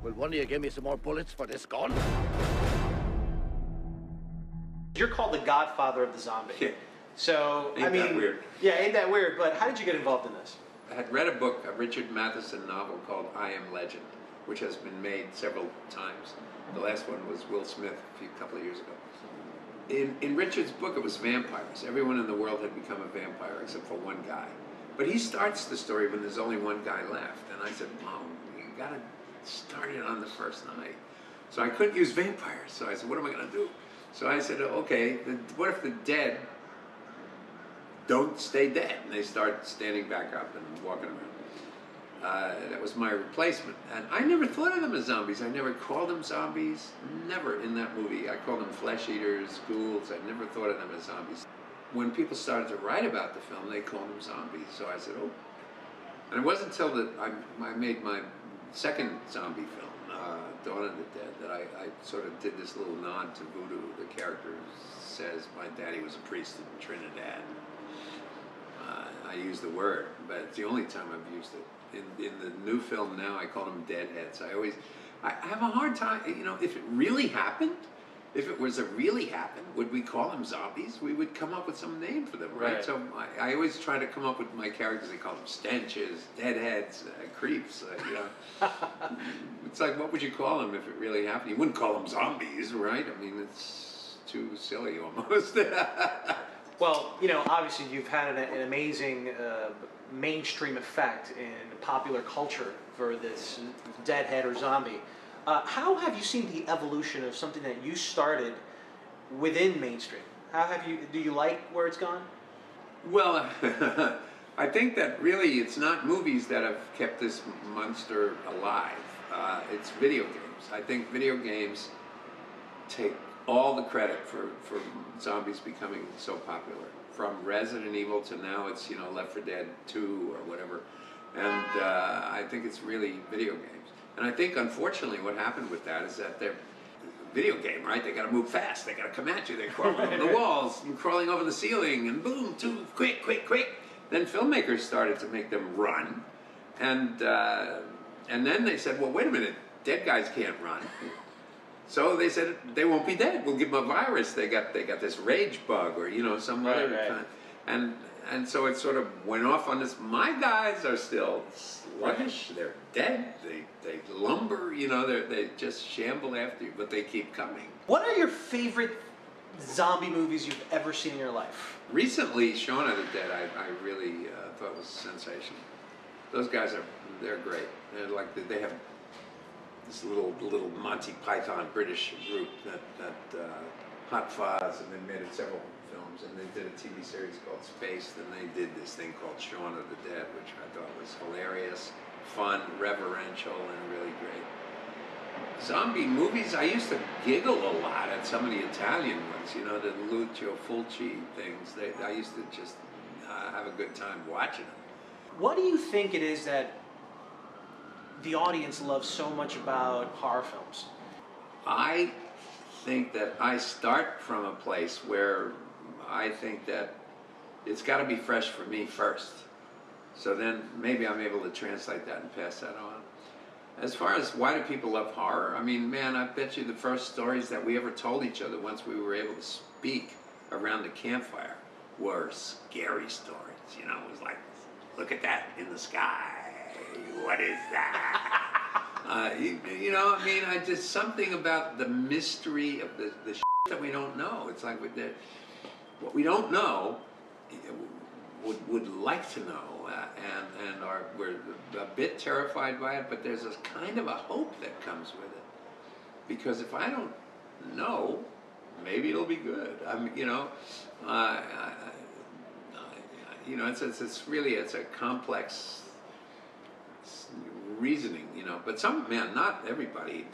Will one of you give me some more bullets for this gun? You're called the Godfather of the Zombie. Yeah. So, Ain't that weird? Yeah, ain't that weird? But how did you get involved in this? I had read a book, a Richard Matheson novel called I Am Legend, which has been made several times. The last one was Will Smith a couple of years ago. In Richard's book, it was vampires. Everyone in the world had become a vampire except for one guy. But he starts the story when there's only one guy left. And I said, Mom, you got to start it on the first night. So I couldn't use vampires. So I said, what am I going to do? So I said, okay, what if the dead don't stay dead? And they start standing back up and walking around. That was my replacement. And I never thought of them as zombies. I never called them zombies. Never in that movie. I called them flesh eaters, ghouls. I never thought of them as zombies. When people started to write about the film, they called them zombies. So I said, oh. And it wasn't until I made my second zombie film, Dawn of the Dead, that I sort of did this little nod to voodoo. The character says my daddy was a priest in Trinidad. I use the word, but it's the only time I've used it. In the new film now, I call them deadheads. I have a hard time, you know, if it really happened, if it was a really happened, would we call them zombies? We would come up with some name for them, right? So I always try to come up with my characters. They call them stenches, deadheads, creeps, you know. It's like, what would you call them if it really happened? You wouldn't call them zombies, right? I mean, it's too silly almost. Well, you know, obviously you've had an amazing mainstream effect in popular culture for this deadhead or zombie. How have you seen the evolution of something that you started within mainstream? Do you like where it's gone? Well, I think that really it's not movies that have kept this monster alive. It's video games. I think video games take all the credit for zombies becoming so popular. From Resident Evil to now it's, you know, Left 4 Dead 2 or whatever. And I think it's really video games. And I think, unfortunately, what happened with that is that they're video game, right? They got to move fast. They got to come at you. They're crawling over the walls and crawling over the ceiling, and boom, too quick, quick, quick. Then filmmakers started to make them run, and then they said, well, wait a minute, dead guys can't run. So they said they won't be dead. We'll give them a virus. They got this rage bug, or you know, some other kind. And so it sort of went off on this. My guys are still sluggish. They're dead. They lumber. You know, they just shamble after you, but they keep coming. What are your favorite zombie movies you've ever seen in your life? Recently, Shaun of the Dead, I really thought was sensational. Those guys they're great. They're like they have this little Monty Python British group that Hot Fuzz, and they made it several films, and they did a TV series called Spaced, and they did this thing called Shaun of the Dead, which I thought was hilarious, fun, reverential, and really great. Zombie movies, I used to giggle a lot at some of the Italian ones, you know, the Lucio Fulci things. I used to just have a good time watching them. What do you think it is that the audience loves so much about horror films? I think that I start from a place where I think that it's got to be fresh for me first. So then maybe I'm able to translate that and pass that on. As far as why do people love horror, I mean, man, I bet you the first stories that we ever told each other once we were able to speak around the campfire were scary stories. You know, it was like, look at that in the sky. What is that? You know, I mean, just something about the mystery of the shit that we don't know. It's like what we don't know would like to know, and we're a bit terrified by it, but there's a kind of a hope that comes with it. Because if I don't know, maybe it'll be good. I mean, you know, it's a complex reasoning, you know. But not everybody.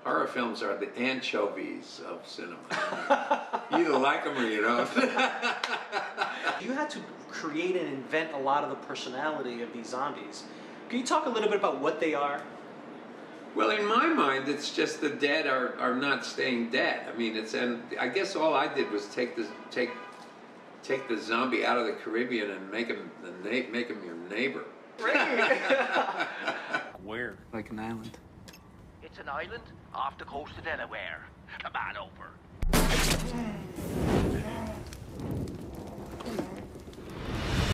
Horror films are the anchovies of cinema. You either like them or you don't. You had to create and invent a lot of the personality of these zombies. Can you talk a little bit about what they are? Well, in my mind, it's just the dead are not staying dead. I mean, and I guess all I did was take the zombie out of the Caribbean and make him your neighbor. Right. Where? Like an island. It's an island off the coast of Delaware. Come on over.